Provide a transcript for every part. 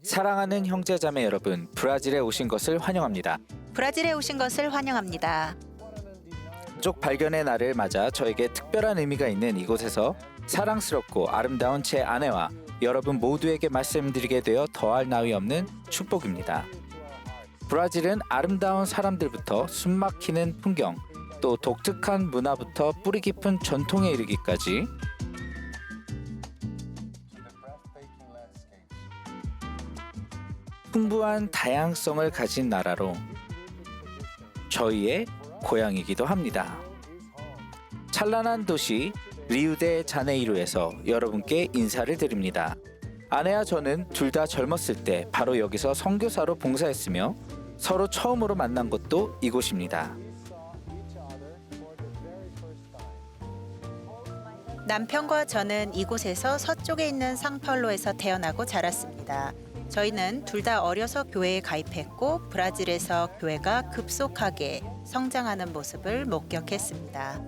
사랑하는 형제자매 여러분, 브라질에 오신 것을 환영합니다. 브라질에 오신 것을 환영합니다. 가족 발견의 날을 맞아 저에게 특별한 의미가 있는 이곳에서 사랑스럽고 아름다운 제 아내와 여러분 모두에게 말씀드리게 되어 더할 나위 없는 축복입니다. 브라질은 아름다운 사람들부터 숨막히는 풍경, 또 독특한 문화부터 뿌리 깊은 전통에 이르기까지 풍부한 다양성을 가진 나라로 저희의 고향이기도 합니다. 찬란한 도시 리우데자네이루에서 여러분께 인사를 드립니다. 아내와 저는 둘 다 젊었을 때 바로 여기서 선교사로 봉사했으며 서로 처음으로 만난 곳도 이곳입니다. 남편과 저는 이곳에서 서쪽에 있는 상파울로에서 태어나고 자랐습니다. 저희는 둘 다 어려서 교회에 가입했고 브라질에서 교회가 급속하게 성장하는 모습을 목격했습니다.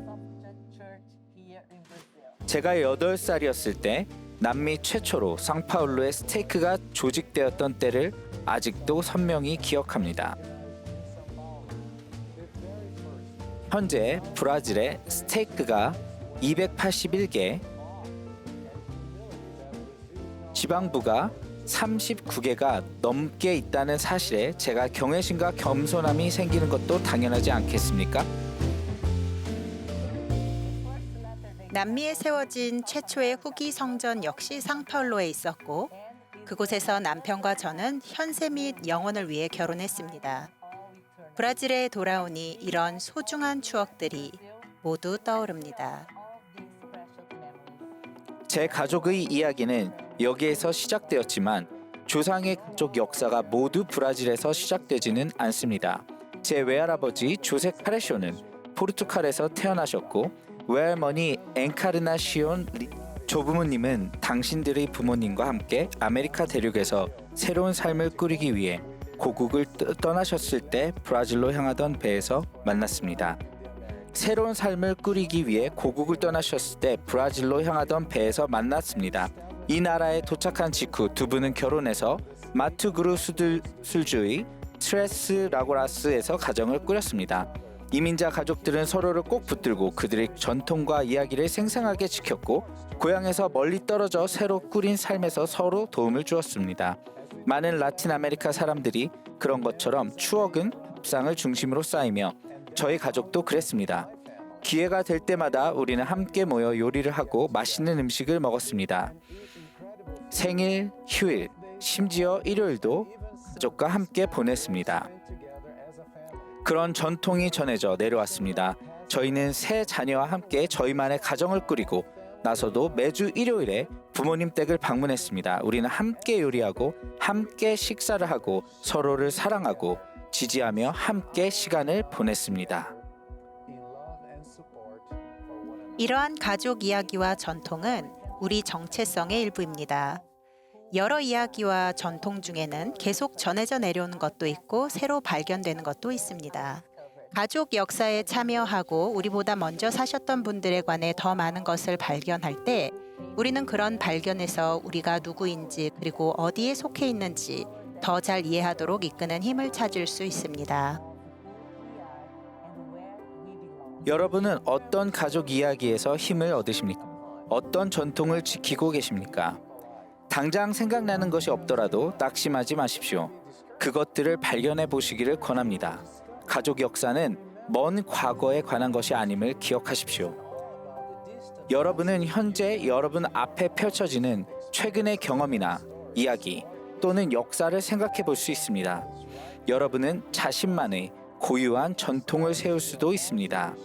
제가 8살이었을 때 남미 최초로 상파울루에 스테이크가 조직되었던 때를 아직도 선명히 기억합니다. 현재 브라질에 스테이크가 281개, 지방부가 39개가 넘게 있다는 사실에 제가 경외심과 겸손함이 생기는 것도 당연하지 않겠습니까? 남미에 세워진 최초의 후기 성전 역시 상파울로에 있었고 그곳에서 남편과 저는 현세 및 영혼을 위해 결혼했습니다. 브라질에 돌아오니 이런 소중한 추억들이 모두 떠오릅니다. 제 가족의 이야기는 여기에서 시작되었지만 조상의 가족 역사가 모두 브라질에서 시작되지는 않습니다. 제 외할아버지 조세 카레쇼는 포르투갈에서 태어나셨고 외할머니 엔카르나시온 조부모님은 당신들의 부모님과 함께 아메리카 대륙에서 새로운 삶을 꾸리기 위해 고국을 떠나셨을 때 브라질로 향하던 배에서 만났습니다. 새로운 삶을 꾸리기 위해 고국을 떠나셨을 때 브라질로 향하던 배에서 만났습니다. 이 나라에 도착한 직후 두 분은 결혼해서 마투그루 술주의 트레스 라고라스에서 가정을 꾸렸습니다. 이민자 가족들은 서로를 꼭 붙들고 그들의 전통과 이야기를 생생하게 지켰고 고향에서 멀리 떨어져 새로 꾸린 삶에서 서로 도움을 주었습니다. 많은 라틴 아메리카 사람들이 그런 것처럼 추억은 밥상을 중심으로 쌓이며 저희 가족도 그랬습니다. 기회가 될 때마다 우리는 함께 모여 요리를 하고 맛있는 음식을 먹었습니다. 생일, 휴일, 심지어 일요일도 가족과 함께 보냈습니다. 그런 전통이 전해져 내려왔습니다. 저희는 세 자녀와 함께 저희만의 가정을 꾸리고 나서도 매주 일요일에 부모님 댁을 방문했습니다. 우리는 함께 요리하고 함께 식사를 하고 서로를 사랑하고 지지하며 함께 시간을 보냈습니다. 이러한 가족 이야기와 전통은 우리 정체성의 일부입니다. 여러 이야기와 전통 중에는 계속 전해져 내려오는 것도 있고 새로 발견되는 것도 있습니다. 가족 역사에 참여하고 우리보다 먼저 사셨던 분들에 관해 더 많은 것을 발견할 때 우리는 그런 발견에서 우리가 누구인지 그리고 어디에 속해 있는지 더 잘 이해하도록 이끄는 힘을 찾을 수 있습니다. 여러분은 어떤 가족 이야기에서 힘을 얻으십니까? 어떤 전통을 지키고 계십니까? 당장 생각나는 것이 없더라도 낙심하지 마십시오. 그것들을 발견해 보시기를 권합니다. 가족 역사는 먼 과거에 관한 것이 아님을 기억하십시오. 여러분은 현재 여러분 앞에 펼쳐지는 최근의 경험이나 이야기 또는 역사를 생각해 볼 수 있습니다. 여러분은 자신만의 고유한 전통을 세울 수도 있습니다.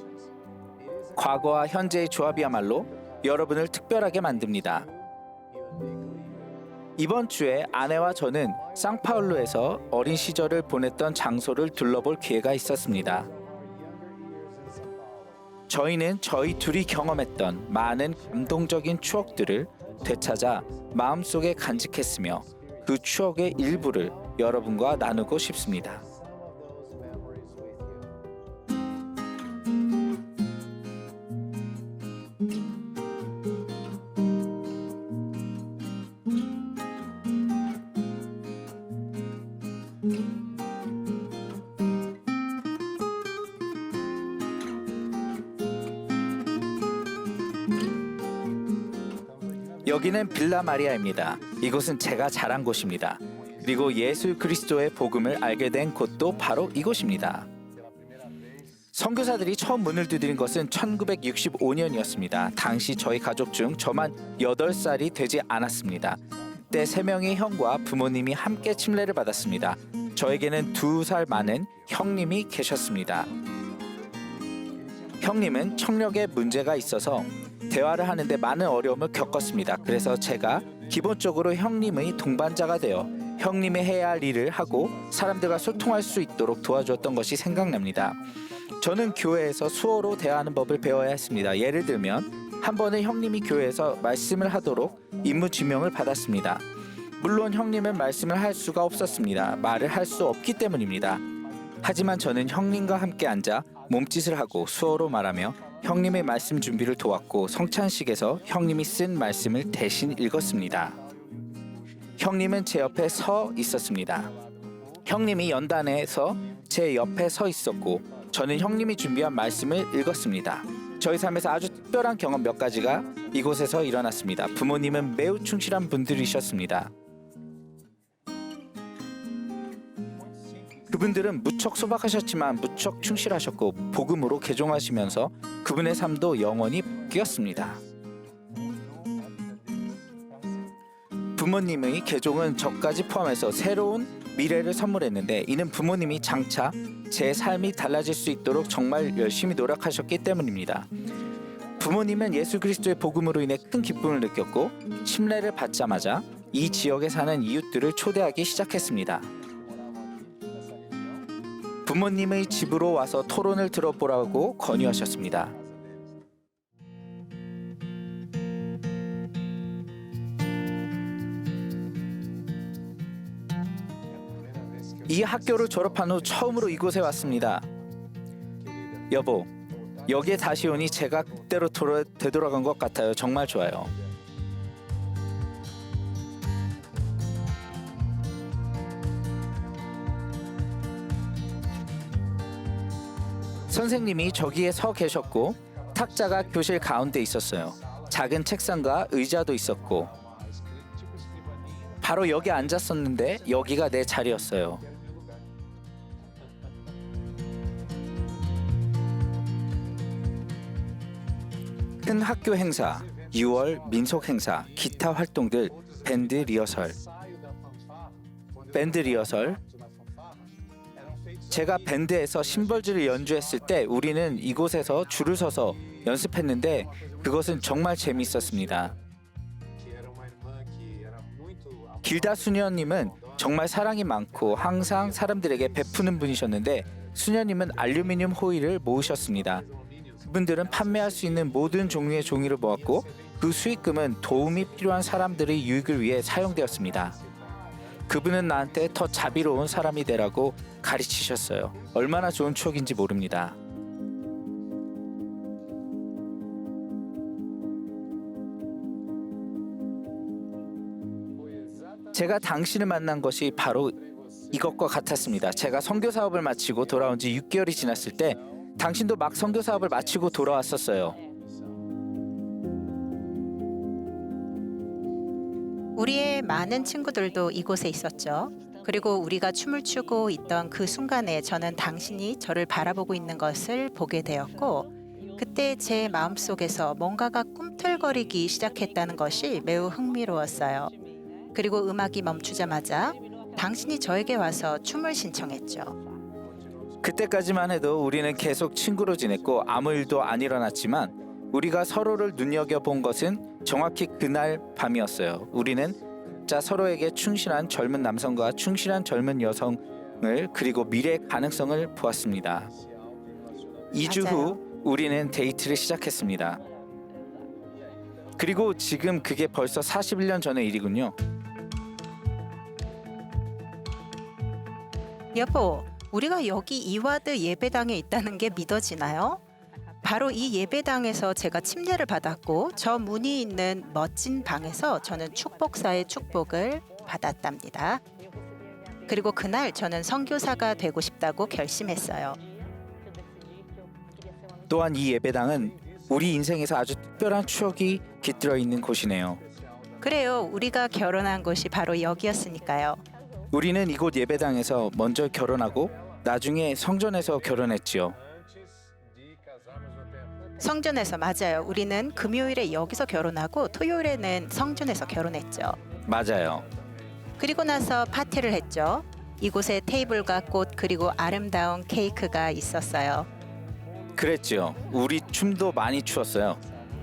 과거와 현재의 조합이야말로 여러분을 특별하게 만듭니다. 이번 주에 아내와 저는 상파울루에서 어린 시절을 보냈던 장소를 둘러볼 기회가 있었습니다. 저희는 저희 둘이 경험했던 많은 감동적인 추억들을 되찾아 마음속에 간직했으며 그 추억의 일부를 여러분과 나누고 싶습니다. 여기는 빌라 마리아입니다. 이곳은 제가 자란 곳입니다. 그리고 예수 그리스도의 복음을 알게 된 곳도 바로 이곳입니다. 선교사들이 처음 문을 두드린 것은 1965년이었습니다. 당시 저희 가족 중 저만 8살이 되지 않았습니다. 그때 3명의 형과 부모님이 함께 침례를 받았습니다. 저에게는 2살 많은 형님이 계셨습니다. 형님은 청력에 문제가 있어서 대화를 하는데 많은 어려움을 겪었습니다. 그래서 제가 기본적으로 형님의 동반자가 되어 형님이 해야 할 일을 하고 사람들과 소통할 수 있도록 도와주었던 것이 생각납니다. 저는 교회에서 수어로 대화하는 법을 배워야 했습니다. 예를 들면 한 번은 형님이 교회에서 말씀을 하도록 임무 지명을 받았습니다. 물론 형님은 말씀을 할 수가 없었습니다. 말을 할 수 없기 때문입니다. 하지만 저는 형님과 함께 앉아 몸짓을 하고 수어로 말하며 형님의 말씀 준비를 도왔고 성찬식에서 형님이 쓴 말씀을 대신 읽었습니다. 형님은 제 옆에 서 있었습니다. 형님이 연단에서 제 옆에 서 있었고 저는 형님이 준비한 말씀을 읽었습니다. 저희 삶에서 아주 특별한 경험 몇 가지가 이곳에서 일어났습니다. 부모님은 매우 충실한 분들이셨습니다. 그분들은 무척 소박하셨지만 무척 충실하셨고 복음으로 개종하시면서 그분의 삶도 영원히 바뀌었습니다. 부모님의 개종은 저까지 포함해서 새로운 미래를 선물했는데 이는 부모님이 장차 제 삶이 달라질 수 있도록 정말 열심히 노력하셨기 때문입니다. 부모님은 예수 그리스도의 복음으로 인해 큰 기쁨을 느꼈고 침례를 받자마자 이 지역에 사는 이웃들을 초대하기 시작했습니다. 부모님의 집으로 와서 토론을 들어보라고 권유하셨습니다. 이 학교를 졸업한 후 처음으로 이곳에 왔습니다. 여보, 여기에 다시 오니 제가 그때로 되돌아간 것 같아요. 정말 좋아요. 선생님이 저기에 서 계셨고 탁자가 교실 가운데 있었어요. 작은 책상과 의자도 있었고 바로 여기 앉았었는데 여기가 내 자리였어요. 큰 학교 행사, 6월 민속 행사, 기타 활동들, 밴드 리허설. 제가 밴드에서 심벌지를 연주했을 때 우리는 이곳에서 줄을 서서 연습했는데 그것은 정말 재미있었습니다. 길다 수녀님은 정말 사랑이 많고 항상 사람들에게 베푸는 분이셨는데 수녀님은 알루미늄 호일을 모으셨습니다. 그분들은 판매할 수 있는 모든 종류의 종이를 모았고 그 수익금은 도움이 필요한 사람들의 유익을 위해 사용되었습니다. 그분은 나한테 더 자비로운 사람이 되라고 가르치셨어요. 얼마나 좋은 추억인지 모릅니다. 제가 당신을 만난 것이 바로 이것과 같았습니다. 제가 선교 사업을 마치고 돌아온 지 6개월이 지났을 때 당신도 막 선교 사업을 마치고 돌아왔었어요. 우리의 많은 친구들도 이곳에 있었죠. 그리고 우리가 춤을 추고 있던 그 순간에 저는 당신이 저를 바라보고 있는 것을 보게 되었고 그때 제 마음속에서 뭔가가 꿈틀거리기 시작했다는 것이 매우 흥미로웠어요. 그리고 음악이 멈추자마자 당신이 저에게 와서 춤을 신청했죠. 그때까지만 해도 우리는 계속 친구로 지냈고 아무 일도 안 일어났지만 우리가 서로를 눈여겨본 것은 정확히 그날 밤이었어요. 우리는 각자 서로에게 충실한 젊은 남성과 충실한 젊은 여성을 그리고 미래의 가능성을 보았습니다. 2주 후 우리는 데이트를 시작했습니다. 그리고 지금 그게 벌써 41년 전의 일이군요. 여보, 우리가 여기 이와드 예배당에 있다는 게 믿어지나요? 바로 이 예배당에서 제가 침례를 받았고 저 문이 있는 멋진 방에서 저는 축복사의 축복을 받았답니다. 그리고 그날 저는 선교사가 되고 싶다고 결심했어요. 또한 이 예배당은 우리 인생에서 아주 특별한 추억이 깃들어 있는 곳이네요. 그래요. 우리가 결혼한 곳이 바로 여기였으니까요. 우리는 이곳 예배당에서 먼저 결혼하고 나중에 성전에서 결혼했지요. 성전에서 맞아요. 우리는 금요일에 여기서 결혼하고 토요일에는 성전에서 결혼했죠. 맞아요. 그리고 나서 파티를 했죠. 이곳에 테이블과 꽃 그리고 아름다운 케이크가 있었어요. 그랬지요. 우리 춤도 많이 추었어요.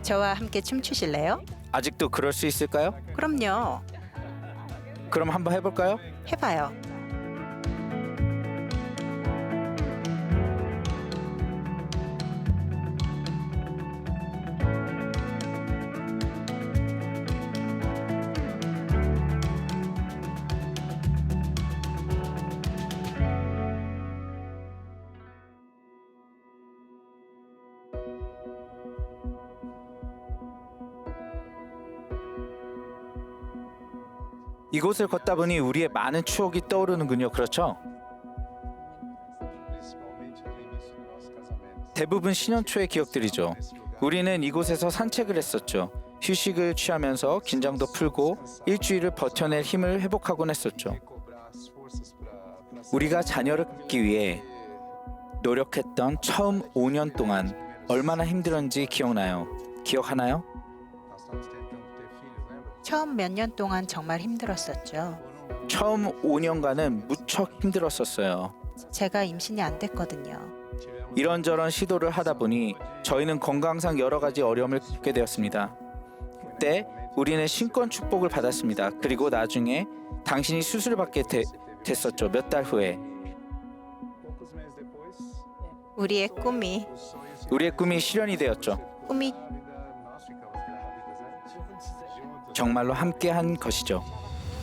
저와 함께 춤추실래요? 아직도 그럴 수 있을까요? 그럼요. 그럼 한번 해볼까요? 해봐요. 이곳을 걷다 보니 우리의 많은 추억이 떠오르는군요. 그렇죠? 대부분 신혼초의 기억들이죠. 우리는 이곳에서 산책을 했었죠. 휴식을 취하면서 긴장도 풀고 일주일을 버텨낼 힘을 회복하곤 했었죠. 우리가 자녀를 갖기 위해 노력했던 처음 5년 동안 얼마나 힘들었는지 기억나요? 기억하나요? 처음 몇 년 동안 정말 힘들었었죠. 처음 5년간은 무척 힘들었었어요. 제가 임신이 안 됐거든요. 이런저런 시도를 하다 보니 저희는 건강상 여러 가지 어려움을 겪게 되었습니다. 그때 우리는 신권 축복을 받았습니다. 그리고 나중에 당신이 수술을 받게 됐었죠. 몇 달 후에. 우리의 꿈이 실현이 되었죠. 꿈이 정말로 함께한 것이죠.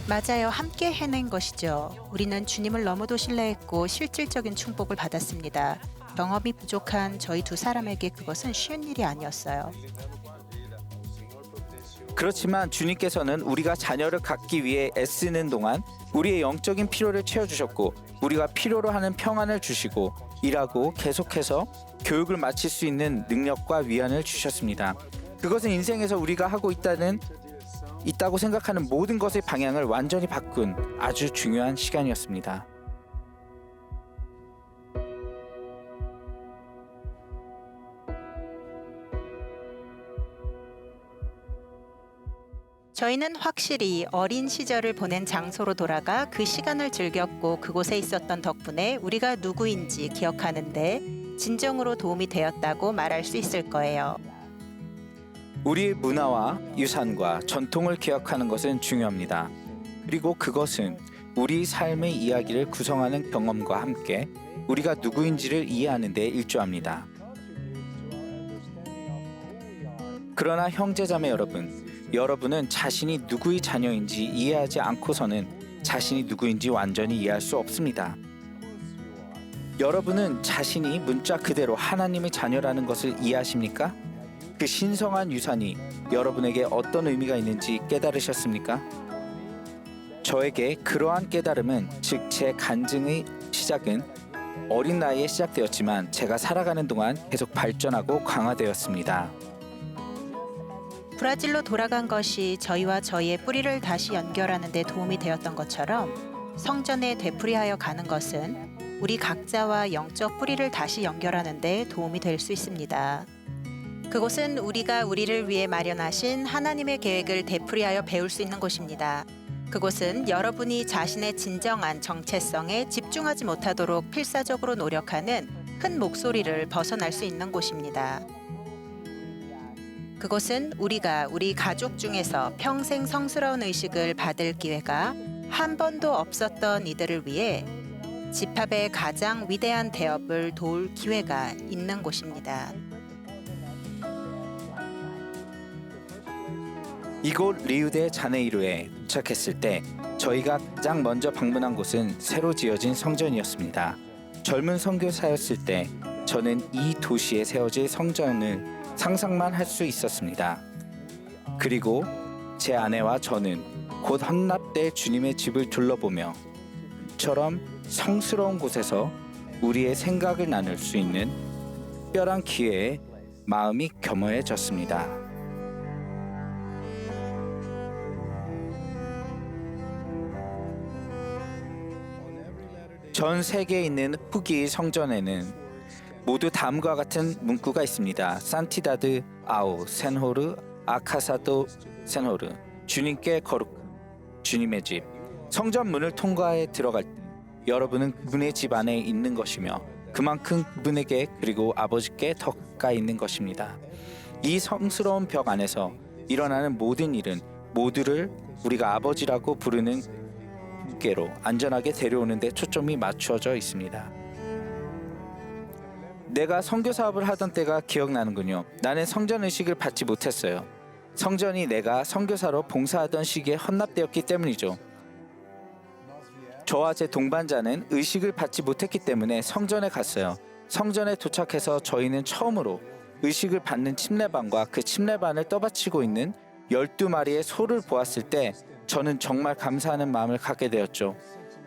맞아요. 함께 해낸 것이죠. 우리는 주님을 너무도 신뢰했고 실질적인 축복을 받았습니다. 경험이 부족한 저희 두 사람에게 그것은 쉬운 일이 아니었어요. 그렇지만 주님께서는 우리가 자녀를 갖기 위해 애쓰는 동안 우리의 영적인 필요를 채워주셨고 우리가 필요로 하는 평안을 주시고 일하고 계속해서 교육을 마칠 수 있는 능력과 위안을 주셨습니다. 그것은 인생에서 우리가 하고 있다고 생각하는 모든 것의 방향을 완전히 바꾼 아주 중요한 시간이었습니다. 저희는 확실히 어린 시절을 보낸 장소로 돌아가 그 시간을 즐겼고 그곳에 있었던 덕분에 우리가 누구인지 기억하는데 진정으로 도움이 되었다고 말할 수 있을 거예요. 우리의 문화와 유산과 전통을 기억하는 것은 중요합니다. 그리고 그것은 우리 삶의 이야기를 구성하는 경험과 함께 우리가 누구인지를 이해하는 데 일조합니다. 그러나 형제자매 여러분은 자신이 누구의 자녀인지 이해하지 않고서는 자신이 누구인지 완전히 이해할 수 없습니다. 여러분은 자신이 문자 그대로 하나님의 자녀라는 것을 이해하십니까? 그 신성한 유산이 여러분에게 어떤 의미가 있는지 깨달으셨습니까? 저에게 그러한 깨달음은 즉 제 간증의 시작은 어린 나이에 시작되었지만 제가 살아가는 동안 계속 발전하고 강화되었습니다. 브라질로 돌아간 것이 저희와 저희의 뿌리를 다시 연결하는 데 도움이 되었던 것처럼 성전에 되풀이하여 가는 것은 우리 각자와 영적 뿌리를 다시 연결하는 데 도움이 될 수 있습니다. 그곳은 우리가 우리를 위해 마련하신 하나님의 계획을 되풀이하여 배울 수 있는 곳입니다. 그곳은 여러분이 자신의 진정한 정체성에 집중하지 못하도록 필사적으로 노력하는 큰 목소리를 벗어날 수 있는 곳입니다. 그곳은 우리가 우리 가족 중에서 평생 성스러운 의식을 받을 기회가 한 번도 없었던 이들을 위해 집합의 가장 위대한 대업을 도울 기회가 있는 곳입니다. 이곳 리우데자네이루에 도착했을 때 저희가 가장 먼저 방문한 곳은 새로 지어진 성전이었습니다. 젊은 선교사였을 때 저는 이 도시에 세워질 성전을 상상만 할 수 있었습니다. 그리고 제 아내와 저는 곧 헌납될 주님의 집을 둘러보며 이처럼 성스러운 곳에서 우리의 생각을 나눌 수 있는 특별한 기회에 마음이 겸허해졌습니다. 전 세계에 있는 후기 성전에는 모두 다음과 같은 문구가 있습니다. 산티다드 아오 센호르 아카사도 센호르, 주님께 거룩, 주님의 집. 성전 문을 통과해 들어갈 때 여러분은 그분의 집 안에 있는 것이며 그만큼 그분에게 그리고 아버지께 더 가까이 있는 것입니다. 이 성스러운 벽 안에서 일어나는 모든 일은 모두를 우리가 아버지라고 부르는 분께로 안전하게 데려오는 데 초점이 맞추어져 있습니다. 내가 선교 사업을 하던 때가 기억나는군요. 나는 성전 의식을 받지 못했어요. 성전이 내가 선교사로 봉사하던 시기에 헌납되었기 때문이죠. 저와 제 동반자는 의식을 받지 못했기 때문에 성전에 갔어요. 성전에 도착해서 저희는 처음으로 의식을 받는 침례반과 그 침례반을 떠받치고 있는 12마리의 소를 보았을 때 저는 정말 감사하는 마음을 갖게 되었죠.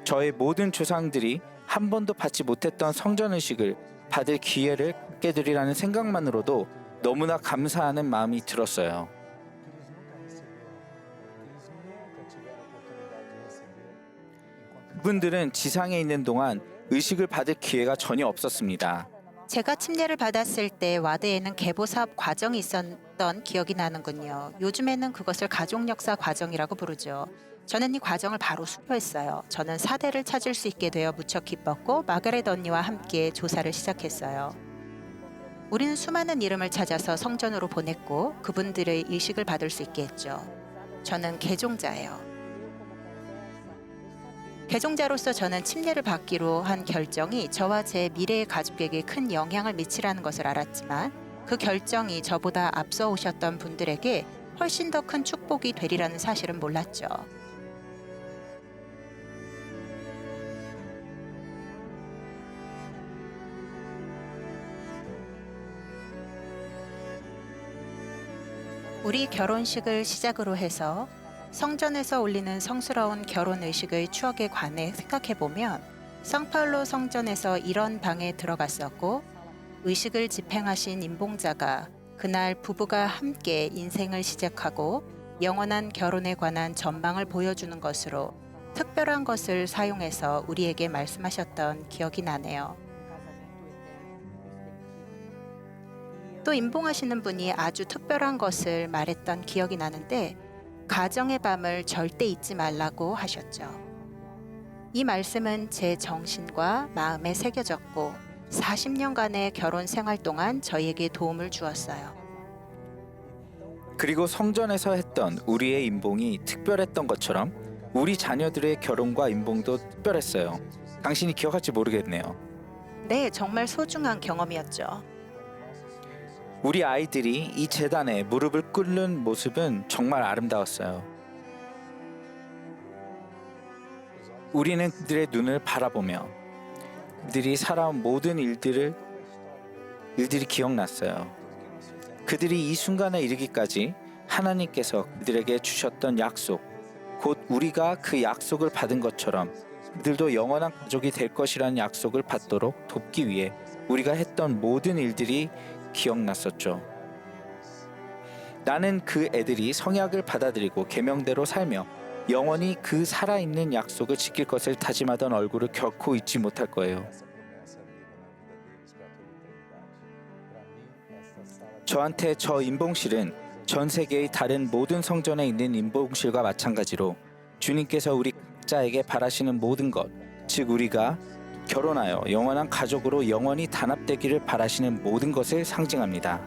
저의 모든 조상들이 한 번도 받지 못했던 성전 의식을 받을 기회를 갖게 되리라는 생각만으로도 너무나 감사하는 마음이 들었어요. 그분들은 지상에 있는 동안 의식을 받을 기회가 전혀 없었습니다. 제가 침례를 받았을 때 와드에는 계보 사업 과정이 있었던 기억이 나는군요. 요즘에는 그것을 가족 역사 과정이라고 부르죠. 저는 이 과정을 바로 수료했어요. 저는 사대를 찾을 수 있게 되어 무척 기뻤고 마가렛 언니와 함께 조사를 시작했어요. 우리는 수많은 이름을 찾아서 성전으로 보냈고 그분들의 의식을 받을 수 있게 했죠. 저는 개종자예요. 개종자로서 저는 침례를 받기로 한 결정이 저와 제 미래의 가족에게 큰 영향을 미치라는 것을 알았지만 그 결정이 저보다 앞서 오셨던 분들에게 훨씬 더 큰 축복이 되리라는 사실은 몰랐죠. 우리 결혼식을 시작으로 해서 성전에서 올리는 성스러운 결혼 의식의 추억에 관해 생각해보면 상파울로 성전에서 이런 방에 들어갔었고 의식을 집행하신 임봉자가 그날 부부가 함께 인생을 시작하고 영원한 결혼에 관한 전망을 보여주는 것으로 특별한 것을 사용해서 우리에게 말씀하셨던 기억이 나네요. 또 임봉하시는 분이 아주 특별한 것을 말했던 기억이 나는데 가정의 밤을 절대 잊지 말라고 하셨죠. 이 말씀은 제 정신과 마음에 새겨졌고 40년간의 결혼 생활 동안 저희에게 도움을 주었어요. 그리고 성전에서 했던 우리의 임봉이 특별했던 것처럼 우리 자녀들의 결혼과 임봉도 특별했어요. 당신이 기억할지 모르겠네요. 네, 정말 소중한 경험이었죠. 우리 아이들이 이 제단에 무릎을 꿇는 모습은 정말 아름다웠어요. 우리는 그들의 눈을 바라보며 그들이 살아온 모든 일들이 기억났어요. 그들이 이 순간에 이르기까지 하나님께서 그들에게 주셨던 약속, 곧 우리가 그 약속을 받은 것처럼 그들도 영원한 가족이 될 것이라는 약속을 받도록 돕기 위해 우리가 했던 모든 일들이 기억났었죠. 나는 그 애들이 성약을 받아들이고 계명대로 살며 영원히 그 살아있는 약속을 지킬 것을 다짐하던 얼굴을 결코 잊지 못할 거예요. 저한테 저 임봉실은 전 세계의 다른 모든 성전에 있는 임봉실과 마찬가지로 주님께서 우리 각자에게 바라시는 모든 것, 즉 우리가 결혼하여 영원한 가족으로 영원히 단합되기를 바라시는 모든 것을 상징합니다.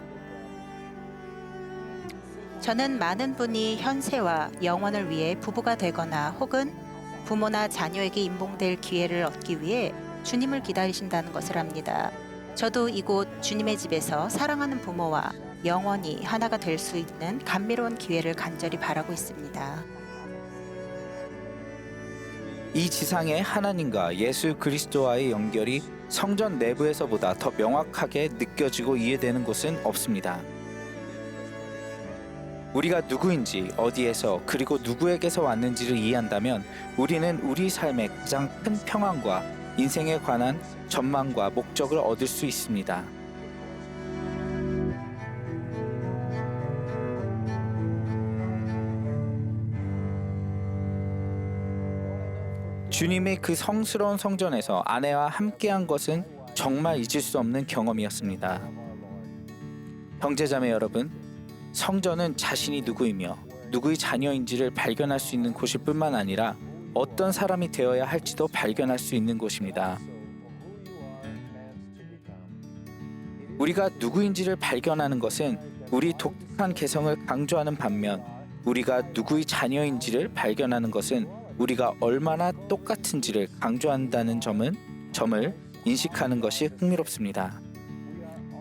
저는 많은 분이 현세와 영원을 위해 부부가 되거나 혹은 부모나 자녀에게 임봉될 기회를 얻기 위해 주님을 기다리신다는 것을 압니다. 저도 이곳 주님의 집에서 사랑하는 부모와 영원히 하나가 될 수 있는 감미로운 기회를 간절히 바라고 있습니다. 이 지상의 하나님과 예수 그리스도와의 연결이 성전 내부에서보다 더 명확하게 느껴지고 이해되는 곳은 없습니다. 우리가 누구인지, 어디에서, 그리고 누구에게서 왔는지를 이해한다면 우리는 우리 삶의 가장 큰 평안과 인생에 관한 전망과 목적을 얻을 수 있습니다. 주님의 그 성스러운 성전에서 아내와 함께한 것은 정말 잊을 수 없는 경험이었습니다. 형제자매 여러분, 성전은 자신이 누구이며 누구의 자녀인지를 발견할 수 있는 곳일 뿐만 아니라 어떤 사람이 되어야 할지도 발견할 수 있는 곳입니다. 우리가 누구인지를 발견하는 것은 우리 독특한 개성을 강조하는 반면 우리가 누구의 자녀인지를 발견하는 것은 우리가 얼마나 똑같은지를 강조한다는 점을 인식하는 것이 흥미롭습니다.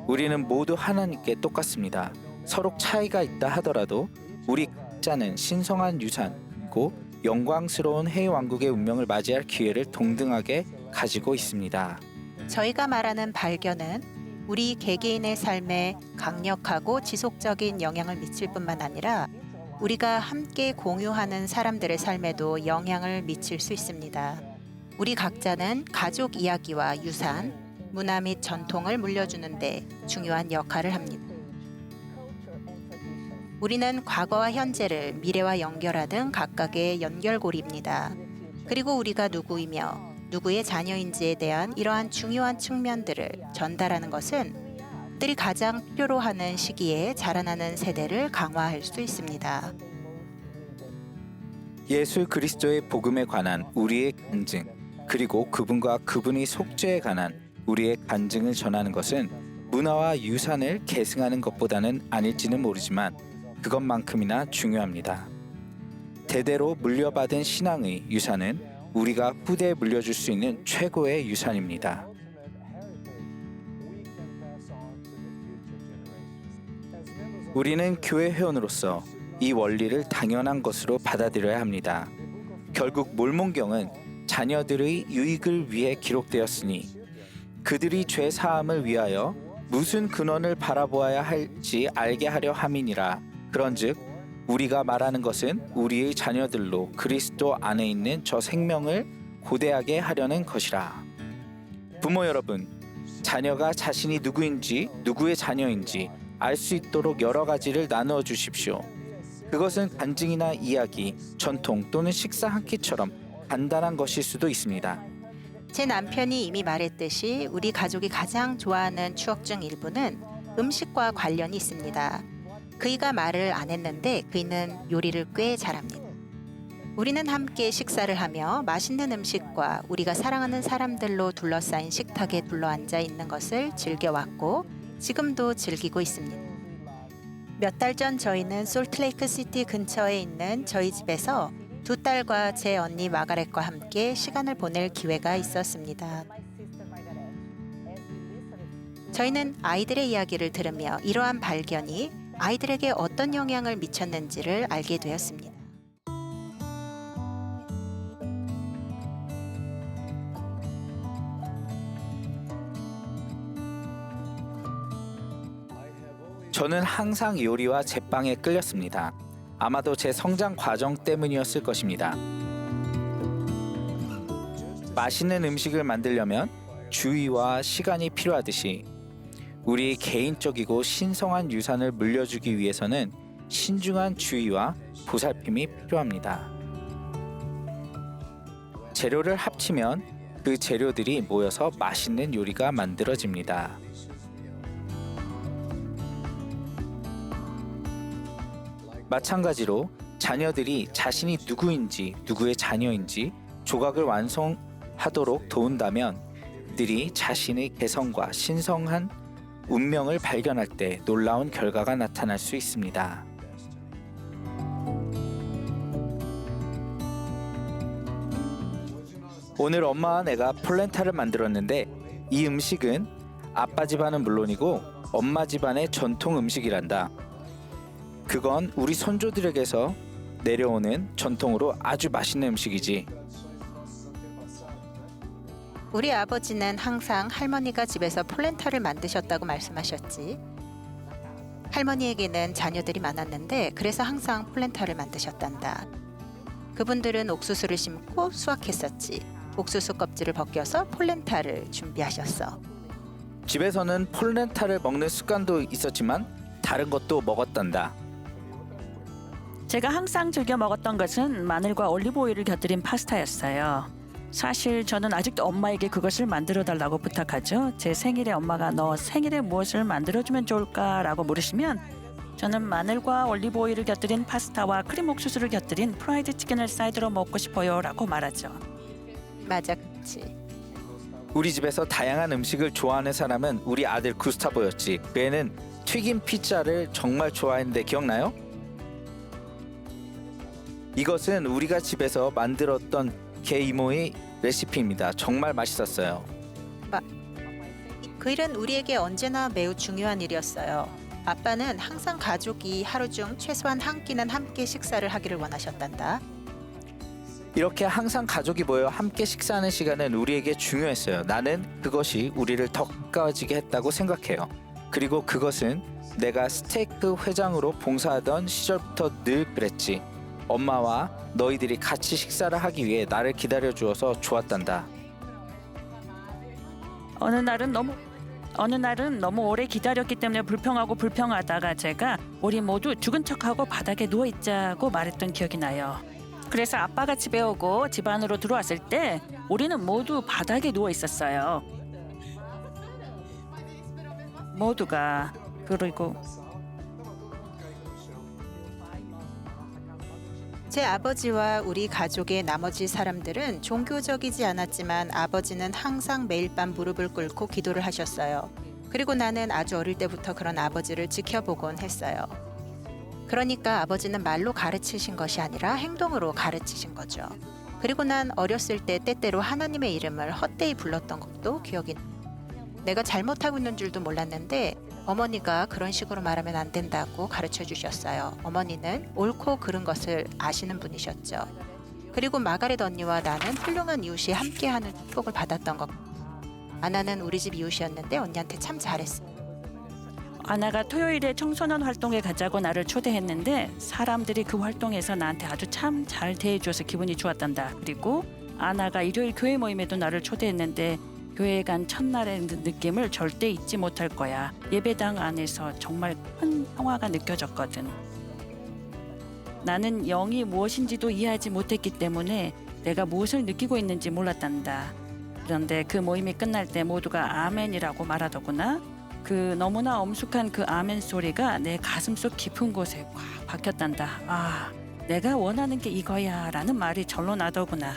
우리는 모두 하나님께 똑같습니다. 서로 차이가 있다 하더라도 우리 각자는 신성한 유산이고 영광스러운 해왕국의 운명을 맞이할 기회를 동등하게 가지고 있습니다. 저희가 말하는 발견은 우리 개개인의 삶에 강력하고 지속적인 영향을 미칠 뿐만 아니라 우리가 함께 공유하는 사람들의 삶에도 영향을 미칠 수 있습니다. 우리 각자는 가족 이야기와 유산, 문화 및 전통을 물려주는 데 중요한 역할을 합니다. 우리는 과거와 현재를 미래와 연결하는 각각의 연결고리입니다. 그리고 우리가 누구이며 누구의 자녀인지에 대한 이러한 중요한 측면들을 전달하는 것은 그들이 가장 필요로 하는 시기에 자라나는 세대를 강화할 수 있습니다. 예수 그리스도의 복음에 관한 우리의 간증, 그리고 그분과 그분의 속죄에 관한 우리의 간증을 전하는 것은 문화와 유산을 계승하는 것보다는 아닐지는 모르지만 그것만큼이나 중요합니다. 대대로 물려받은 신앙의 유산은 우리가 후대에 물려줄 수 있는 최고의 유산입니다. 우리는 교회 회원으로서 이 원리를 당연한 것으로 받아들여야 합니다. 결국 몰몬경은 자녀들의 유익을 위해 기록되었으니 그들이 죄 사함을 위하여 무슨 근원을 바라보아야 할지 알게 하려 함이니라. 그런즉 우리가 말하는 것은 우리의 자녀들로 그리스도 안에 있는 저 생명을 고대하게 하려는 것이라. 부모 여러분, 자녀가 자신이 누구인지 누구의 자녀인지 알 수 있도록 여러 가지를 나누어 주십시오. 그것은 간증이나 이야기, 전통 또는 식사 한 끼처럼 간단한 것일 수도 있습니다. 제 남편이 이미 말했듯이 우리 가족이 가장 좋아하는 추억 중 일부는 음식과 관련이 있습니다. 그이가 말을 안 했는데 그이는 요리를 꽤 잘합니다. 우리는 함께 식사를 하며 맛있는 음식과 우리가 사랑하는 사람들로 둘러싸인 식탁에 둘러앉아 있는 것을 즐겨왔고 지금도 즐기고 있습니다. 몇 달 전 저희는 솔트레이크 시티 근처에 있는 저희 집에서 두 딸과 제 언니 마가렛과 함께 시간을 보낼 기회가 있었습니다. 저희는 아이들의 이야기를 들으며 이러한 발견이 아이들에게 어떤 영향을 미쳤는지를 알게 되었습니다. 저는 항상 요리와 제빵에 끌렸습니다. 아마도 제 성장 과정 때문이었을 것입니다. 맛있는 음식을 만들려면 주의와 시간이 필요하듯이 우리 개인적이고 신성한 유산을 물려주기 위해서는 신중한 주의와 보살핌이 필요합니다. 재료를 합치면 그 재료들이 모여서 맛있는 요리가 만들어집니다. 마찬가지로 자녀들이 자신이 누구인지 누구의 자녀인지 조각을 완성하도록 도운다면 그들이 자신의 개성과 신성한 운명을 발견할 때 놀라운 결과가 나타날 수 있습니다. 오늘 엄마와 내가 폴렌타를 만들었는데 이 음식은 아빠 집안은 물론이고 엄마 집안의 전통 음식이란다. 그건 우리 선조들에게서 내려오는 전통으로 아주 맛있는 음식이지. 우리 아버지는 항상 할머니가 집에서 폴렌타를 만드셨다고 말씀하셨지. 할머니에게는 자녀들이 많았는데 그래서 항상 폴렌타를 만드셨단다. 그분들은 옥수수를 심고 수확했었지. 옥수수 껍질을 벗겨서 폴렌타를 준비하셨어. 집에서는 폴렌타를 먹는 습관도 있었지만 다른 것도 먹었단다. 제가 항상 즐겨 먹었던 것은 마늘과 올리브 오일을 곁들인 파스타였어요. 사실 저는 아직도 엄마에게 그것을 만들어 달라고 부탁하죠. 제 생일에 엄마가 너 생일에 무엇을 만들어주면 좋을까라고 물으시면 저는 마늘과 올리브 오일을 곁들인 파스타와 크림 옥수수를 곁들인 프라이드 치킨을 사이드로 먹고 싶어요라고 말하죠. 맞아, 그치. 우리 집에서 다양한 음식을 좋아하는 사람은 우리 아들 구스타보였지. 그 애는 튀김 피자를 정말 좋아했는데 기억나요? 이것은 우리가 집에서 만들었던 개 이모의 레시피입니다. 정말 맛있었어요. 그 일은 우리에게 언제나 매우 중요한 일이었어요. 아빠는 항상 가족이 하루 중 최소한 한 끼는 함께 식사를 하기를 원하셨단다. 이렇게 항상 가족이 모여 함께 식사하는 시간은 우리에게 중요했어요. 나는 그것이 우리를 더 가까워지게 했다고 생각해요. 그리고 그것은 내가 스테이크 회장으로 봉사하던 시절부터 늘 그랬지. 엄마와 너희들이 같이 식사를 하기 위해 나를 기다려 주어서 좋았단다. 어느 날은 너무 오래 기다렸기 때문에 불평하다가 제가 우리 모두 죽은 척하고 바닥에 누워 있자고 말했던 기억이 나요. 그래서 아빠가 집에 오고 집 안으로 들어왔을 때 우리는 모두 바닥에 누워 있었어요. 모두가. 그리고 제 아버지와 우리 가족의 나머지 사람들은 종교적이지 않았지만 아버지는 항상 매일 밤 무릎을 꿇고 기도를 하셨어요. 그리고 나는 아주 어릴 때부터 그런 아버지를 지켜보곤 했어요. 그러니까 아버지는 말로 가르치신 것이 아니라 행동으로 가르치신 거죠. 그리고 난 어렸을 때 때때로 하나님의 이름을 헛되이 불렀던 것도 기억이 나요. 내가 잘못하고 있는 줄도 몰랐는데 어머니가 그런 식으로 말하면 안 된다고 가르쳐 주셨어요. 어머니는 옳고 그른 것을 아시는 분이셨죠. 그리고 마가렛 언니와 나는 훌륭한 이웃이 함께하는 축복을 받았던 것. 아나는 우리 집 이웃이었는데 언니한테 참 잘했어. 아나가 토요일에 청소년 활동에 가자고 나를 초대했는데 사람들이 그 활동에서 나한테 아주 참 잘 대해줘서 기분이 좋았단다. 그리고 아나가 일요일 교회 모임에도 나를 초대했는데 교회에 간 첫날의 느낌을 절대 잊지 못할 거야. 예배당 안에서 정말 큰 평화가 느껴졌거든. 나는 영이 무엇인지도 이해하지 못했기 때문에 내가 무엇을 느끼고 있는지 몰랐단다. 그런데 그 모임이 끝날 때 모두가 아멘이라고 말하더구나. 그 너무나 엄숙한 그 아멘 소리가 내 가슴속 깊은 곳에 꽉 박혔단다. 아, 내가 원하는 게 이거야 라는 말이 절로 나더구나.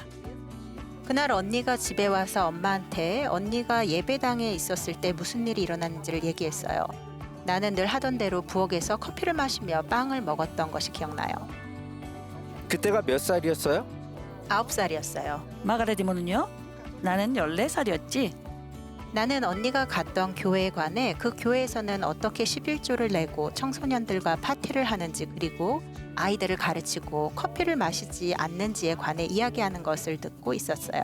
그날 언니가 집에 와서 엄마한테 언니가 예배당에 있었을 때 무슨 일이 일어났는지를 얘기했어요. 나는 늘 하던 대로 부엌에서 커피를 마시며 빵을 먹었던 것이 기억나요. 그때가 몇 살이었어요? 9살이었어요. 마가렛 이모는요? 나는 14살이었지. 나는 언니가 갔던 교회에 관해 그 교회에서는 어떻게 11조를 내고 청소년들과 파티를 하는지 그리고 아이들을 가르치고 커피를 마시지 않는지에 관해 이야기하는 것을 듣고 있었어요.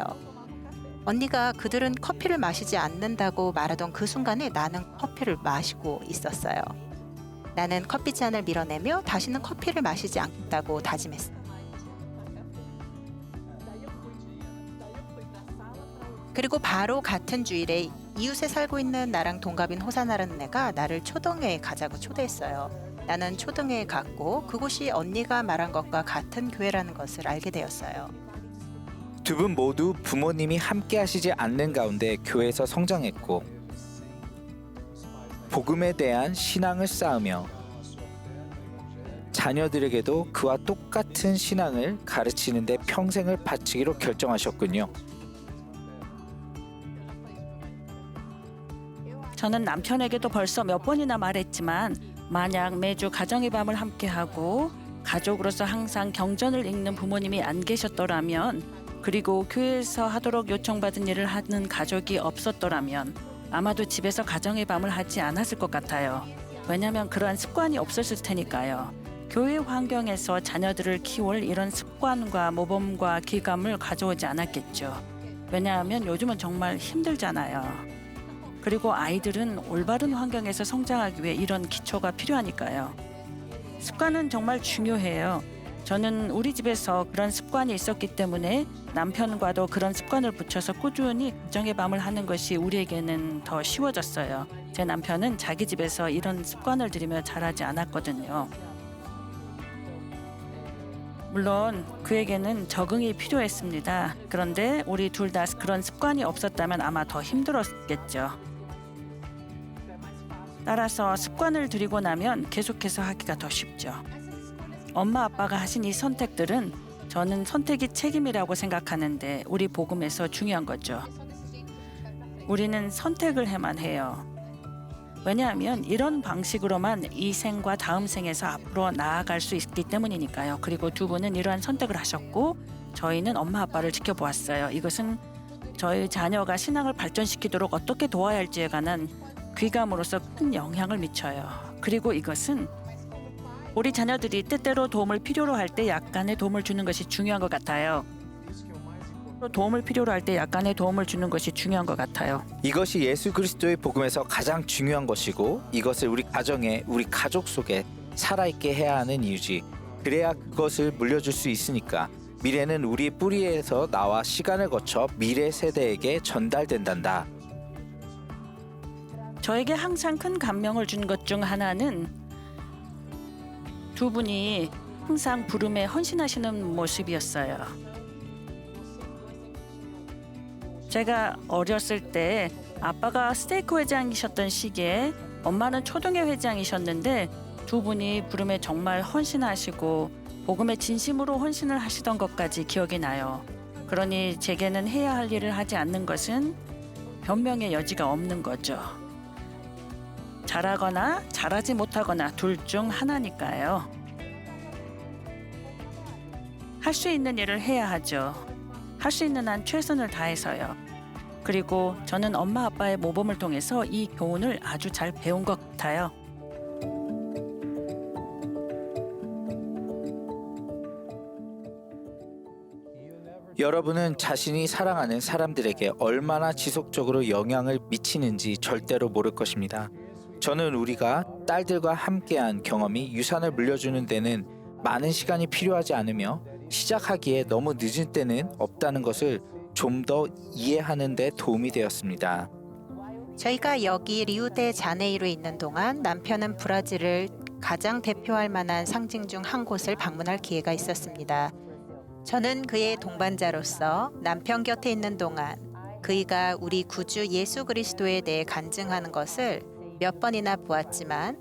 언니가 그들은 커피를 마시지 않는다고 말하던 그 순간에 나는 커피를 마시고 있었어요. 나는 커피잔을 밀어내며 다시는 커피를 마시지 않겠다고 다짐했어요. 그리고 바로 같은 주일에 이웃에 살고 있는 나랑 동갑인 호사나라는 애가 나를 초등회에 가자고 초대했어요. 나는 초등회에 갔고 그곳이 언니가 말한 것과 같은 교회라는 것을 알게 되었어요. 두 분 모두 부모님이 함께 하시지 않는 가운데 교회에서 성장했고 복음에 대한 신앙을 쌓으며 자녀들에게도 그와 똑같은 신앙을 가르치는 데 평생을 바치기로 결정하셨군요. 저는 남편에게도 벌써 몇 번이나 말했지만 만약 매주 가정의 밤을 함께하고 가족으로서 항상 경전을 읽는 부모님이 안 계셨더라면 그리고 교회에서 하도록 요청받은 일을 하는 가족이 없었더라면 아마도 집에서 가정의 밤을 하지 않았을 것 같아요. 왜냐하면 그러한 습관이 없었을 테니까요. 교회 환경에서 자녀들을 키울 이런 습관과 모범과 기감을 가져오지 않았겠죠. 왜냐하면 요즘은 정말 힘들잖아요. 그리고 아이들은 올바른 환경에서 성장하기 위해 이런 기초가 필요하니까요. 습관은 정말 중요해요. 저는 우리 집에서 그런 습관이 있었기 때문에 남편과도 그런 습관을 붙여서 꾸준히 가정의 밤을 하는 것이 우리에게는 더 쉬워졌어요. 제 남편은 자기 집에서 이런 습관을 들이며 자라지 않았거든요. 물론 그에게는 적응이 필요했습니다. 그런데 우리 둘 다 그런 습관이 없었다면 아마 더 힘들었겠죠. 따라서 습관을 들이고 나면 계속해서 하기가 더 쉽죠. 엄마 아빠가 하신 이 선택들은 저는 선택이 책임이라고 생각하는데 우리 복음에서 중요한 거죠. 우리는 선택을 해만 해요. 왜냐하면 이런 방식으로만 이 생과 다음 생에서 앞으로 나아갈 수 있기 때문이니까요. 그리고 두 분은 이러한 선택을 하셨고 저희는 엄마 아빠를 지켜보았어요. 이것은 저희 자녀가 신앙을 발전시키도록 어떻게 도와야 할지에 관한 귀감으로서 큰 영향을 미쳐요. 그리고 이것은 우리 자녀들이 때때로 도움을 필요로 할 때 약간의 도움을 주는 것이 중요한 것 같아요. 도움을 필요로 할 때 약간의 도움을 주는 것이 중요한 것 같아요. 이것이 예수 그리스도의 복음에서 가장 중요한 것이고 이것을 우리 가정에 우리 가족 속에 살아있게 해야 하는 이유지. 그래야 그것을 물려줄 수 있으니까 미래는 우리 뿌리에서 나와 시간을 거쳐 미래 세대에게 전달된단다. 저에게 항상 큰 감명을 준 것 중 하나는 두 분이 항상 부름에 헌신하시는 모습이었어요. 제가 어렸을 때 아빠가 스테이크 회장이셨던 시기에 엄마는 초등회 회장이셨는데 두 분이 부름에 정말 헌신하시고 복음에 진심으로 헌신을 하시던 것까지 기억이 나요. 그러니 제게는 해야 할 일을 하지 않는 것은 변명의 여지가 없는 거죠. 잘하거나 잘하지 못하거나 둘 중 하나니까요. 할 수 있는 일을 해야 하죠. 할 수 있는 한 최선을 다해서요. 그리고 저는 엄마 아빠의 모범을 통해서 이 교훈을 아주 잘 배운 것 같아요. 여러분은 자신이 사랑하는 사람들에게 얼마나 지속적으로 영향을 미치는지 절대로 모를 것입니다. 저는 우리가 딸들과 함께한 경험이 유산을 물려주는 데는 많은 시간이 필요하지 않으며 시작하기에 너무 늦은 때는 없다는 것을 좀 더 이해하는 데 도움이 되었습니다. 저희가 여기 리우데자네이루에 있는 동안 남편은 브라질을 가장 대표할 만한 상징 중 한 곳을 방문할 기회가 있었습니다. 저는 그의 동반자로서 남편 곁에 있는 동안 그이가 우리 구주 예수 그리스도에 대해 간증하는 것을 몇 번이나 보았지만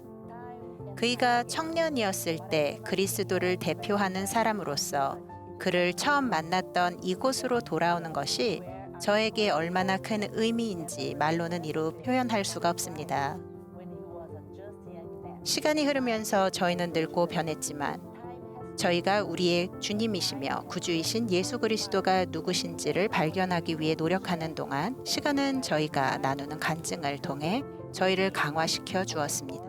그이가 청년이었을 때 그리스도를 대표하는 사람으로서 그를 처음 만났던 이곳으로 돌아오는 것이 저에게 얼마나 큰 의미인지 말로는 이루 표현할 수가 없습니다. 시간이 흐르면서 저희는 늙고 변했지만 저희가 우리의 주님이시며 구주이신 예수 그리스도가 누구신지를 발견하기 위해 노력하는 동안 시간은 저희가 나누는 간증을 통해 저희를 강화시켜 주었습니다.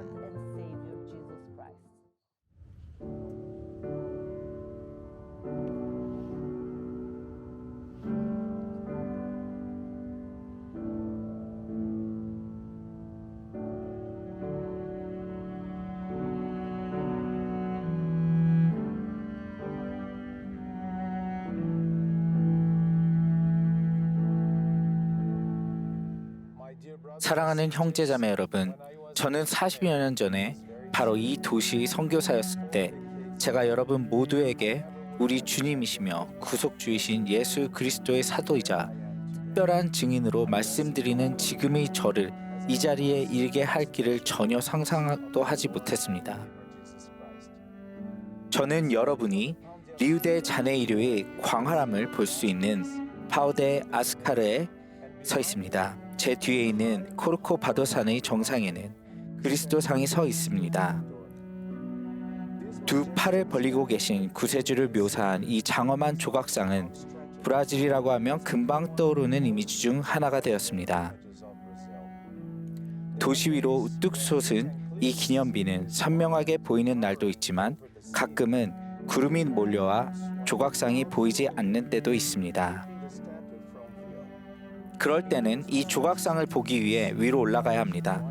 사랑하는 형제자매 여러분, 저는 40여 년 전에 바로 이 도시의 선교사였을 때 제가 여러분 모두에게 우리 주님이시며 구속주이신 예수 그리스도의 사도이자 특별한 증인으로 말씀드리는 지금의 저를 이 자리에 이르게 할 길을 전혀 상상도 하지 못했습니다. 저는 여러분이 리우데자네이루의 광활함을 볼 수 있는 파우데 아스카르에 서 있습니다. 제 뒤에 있는 코르코바도산의 정상에는 그리스도상이 서 있습니다. 두 팔을 벌리고 계신 구세주를 묘사한 이 장엄한 조각상은 브라질이라고 하면 금방 떠오르는 이미지 중 하나가 되었습니다. 도시 위로 우뚝 솟은 이 기념비는 선명하게 보이는 날도 있지만 가끔은 구름이 몰려와 조각상이 보이지 않는 때도 있습니다. 그럴 때는 이 조각상을 보기 위해 위로 올라가야 합니다.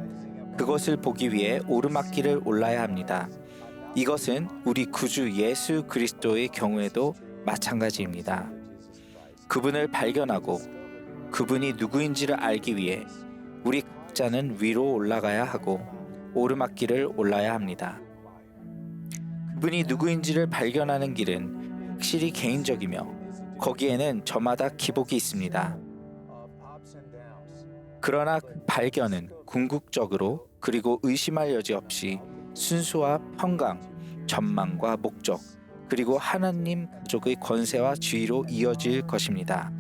그것을 보기 위해 오르막길을 올라야 합니다. 이것은 우리 구주 예수 그리스도의 경우에도 마찬가지입니다. 그분을 발견하고 그분이 누구인지를 알기 위해 우리 각자는 위로 올라가야 하고 오르막길을 올라야 합니다. 그분이 누구인지를 발견하는 길은 확실히 개인적이며 거기에는 저마다 기복이 있습니다. 그러나 그 발견은 궁극적으로 그리고 의심할 여지 없이 순수와 평강, 전망과 목적 그리고 하나님 가족의 권세와 지위로 이어질 것입니다.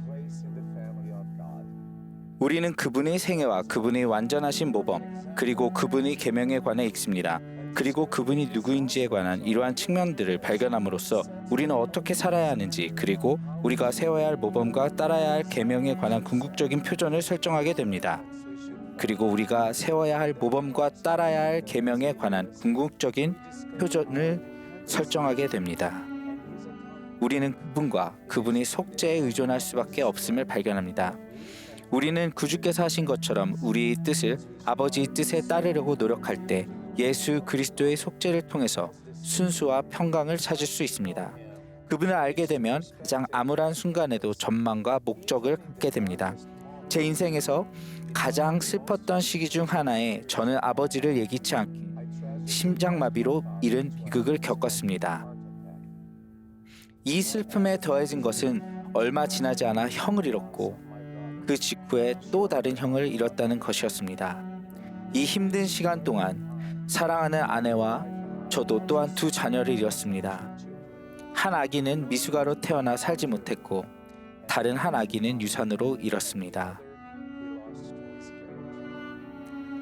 우리는 그분의 생애와 그분의 완전하신 모범 그리고 그분의 계명에 관해 읽습니다. 그리고 그분이 누구인지에 관한 이러한 측면들을 발견함으로써 우리는 어떻게 살아야 하는지 그리고 우리가 세워야 할 모범과 따라야 할 계명에 관한 궁극적인 표준을 설정하게 됩니다. 그리고 우리가 세워야 할 모범과 따라야 할 계명에 관한 궁극적인 표준을 설정하게 됩니다. 우리는 그분과 그분의 속죄에 의존할 수밖에 없음을 발견합니다. 우리는 구주께서 하신 것처럼 우리의 뜻을 아버지의 뜻에 따르려고 노력할 때 예수 그리스도의 속죄를 통해서 순수와 평강을 찾을 수 있습니다. 그분을 알게 되면 가장 암울한 순간에도 전망과 목적을 갖게 됩니다. 제 인생에서 가장 슬펐던 시기 중 하나에 저는 아버지를 예기치 않게 심장마비로 잃은 비극을 겪었습니다. 이 슬픔에 더해진 것은 얼마 지나지 않아 형을 잃었고 그 직후에 또 다른 형을 잃었다는 것이었습니다. 이 힘든 시간 동안 사랑하는 아내와 저도 또한 두 자녀를 잃었습니다. 한 아기는 미숙아로 태어나 살지 못했고 다른 한 아기는 유산으로 잃었습니다.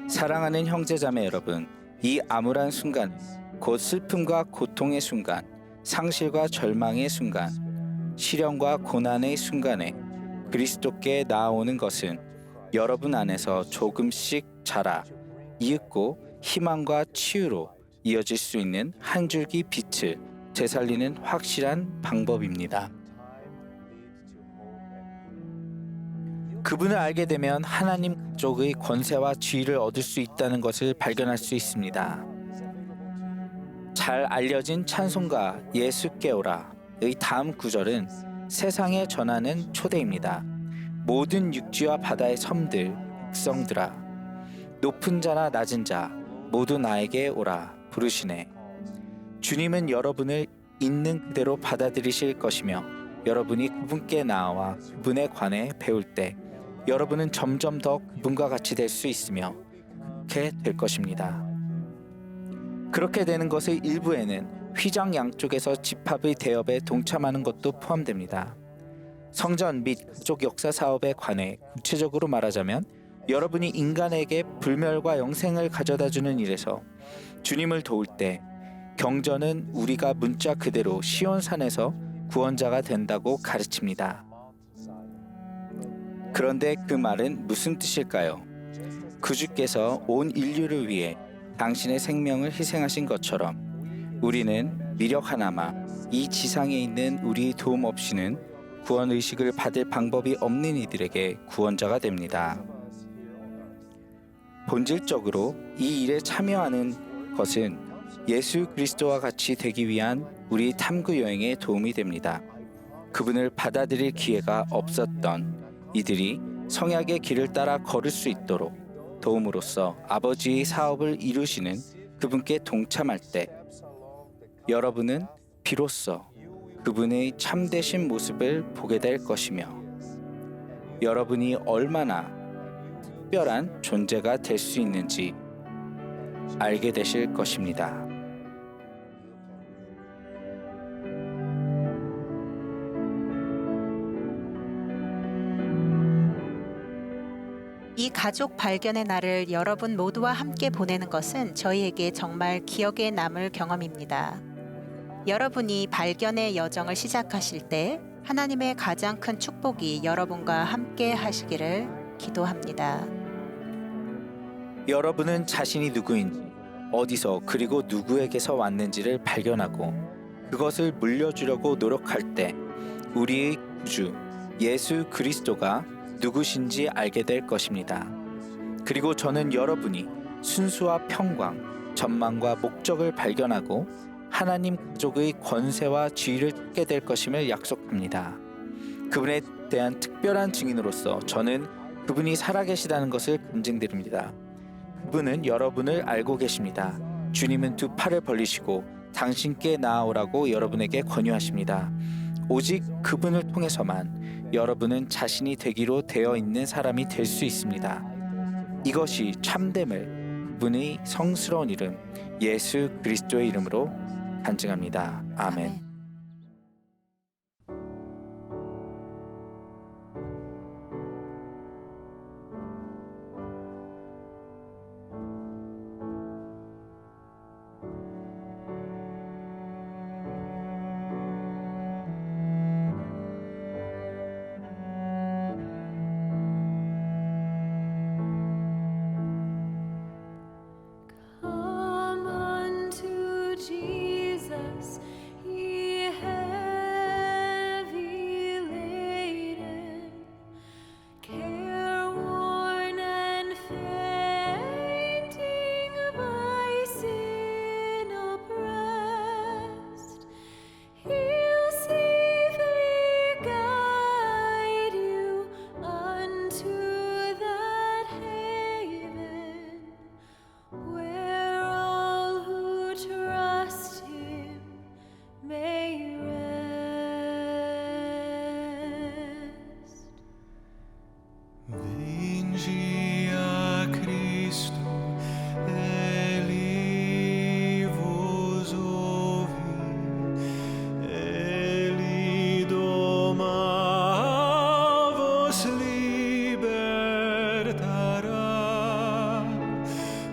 사랑하는 형제자매 여러분, 이 암울한 순간, 곧 슬픔과 고통의 순간, 상실과 절망의 순간, 시련과 고난의 순간에 그리스도께 나아오는 것은 여러분 안에서 조금씩 자라 이윽고 희망과 치유로 이어질 수 있는 한 줄기 빛을 되살리는 확실한 방법입니다. 그분을 알게 되면 하나님 가족의 권세와 지위를 얻을 수 있다는 것을 발견할 수 있습니다. 잘 알려진 찬송가 예수께오라의 다음 구절은 세상에 전하는 초대입니다. 모든 육지와 바다의 섬들, 백성들아, 높은 자나 낮은 자 모두 나에게 오라 부르시네. 주님은 여러분을 있는 그대로 받아들이실 것이며 여러분이 그분께 나아와 그분에 관해 배울 때 여러분은 점점 더 그분과 같이 될 수 있으며 그렇게 될 것입니다. 그렇게 되는 것의 일부에는 휘장 양쪽에서 집합의 대업에 동참하는 것도 포함됩니다. 성전 및 가족 역사 사업에 관해 구체적으로 말하자면 여러분이 인간에게 불멸과 영생을 가져다주는 일에서 주님을 도울 때 경전은 우리가 문자 그대로 시온산에서 구원자가 된다고 가르칩니다. 그런데 그 말은 무슨 뜻일까요? 구주께서 온 인류를 위해 당신의 생명을 희생하신 것처럼 우리는 미력 하나마 이 지상에 있는 우리의 도움 없이는 구원 의식을 받을 방법이 없는 이들에게 구원자가 됩니다. 본질적으로 이 일에 참여하는 것은 예수 그리스도와 같이 되기 위한 우리 탐구 여행에 도움이 됩니다. 그분을 받아들일 기회가 없었던 이들이 성약의 길을 따라 걸을 수 있도록 도움으로써 아버지의 사업을 이루시는 그분께 동참할 때 여러분은 비로소 그분의 참되신 모습을 보게 될 것이며 여러분이 얼마나 특별한 존재가 될 수 있는지 알게 되실 것입니다. 이 가족 발견의 날을 여러분 모두와 함께 보내는 것은 저희에게 정말 기억에 남을 경험입니다. 여러분이 발견의 여정을 시작하실 때 하나님의 가장 큰 축복이 여러분과 함께 하시기를 기도합니다. 여러분은 자신이 누구인지, 어디서 그리고 누구에게서 왔는지를 발견하고 그것을 물려주려고 노력할 때 우리의 구주 예수 그리스도가 누구신지 알게 될 것입니다. 그리고 저는 여러분이 순수와 평강, 전망과 목적을 발견하고 하나님 가족의 권세와 지위를 찾게 될 것임을 약속합니다. 그분에 대한 특별한 증인으로서 저는 그분이 살아계시다는 것을 검증드립니다. 그분은 여러분을 알고 계십니다. 주님은 두 팔을 벌리시고 당신께 나아오라고 여러분에게 권유하십니다. 오직 그분을 통해서만 여러분은 자신이 되기로 되어 있는 사람이 될 수 있습니다. 이것이 참됨을 그분의 성스러운 이름 예수 그리스도의 이름으로 간증합니다. 아멘. Come unto Jesus, ye heavy laden, careworn and fainting by sin oppressed. He'll safely guide you unto that haven where all who trust Him may rest. Vingi a Cristo, Eli vos ouvi, Eli doma vos libertará,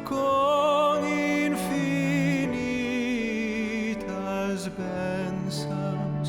com infinitas bênçãos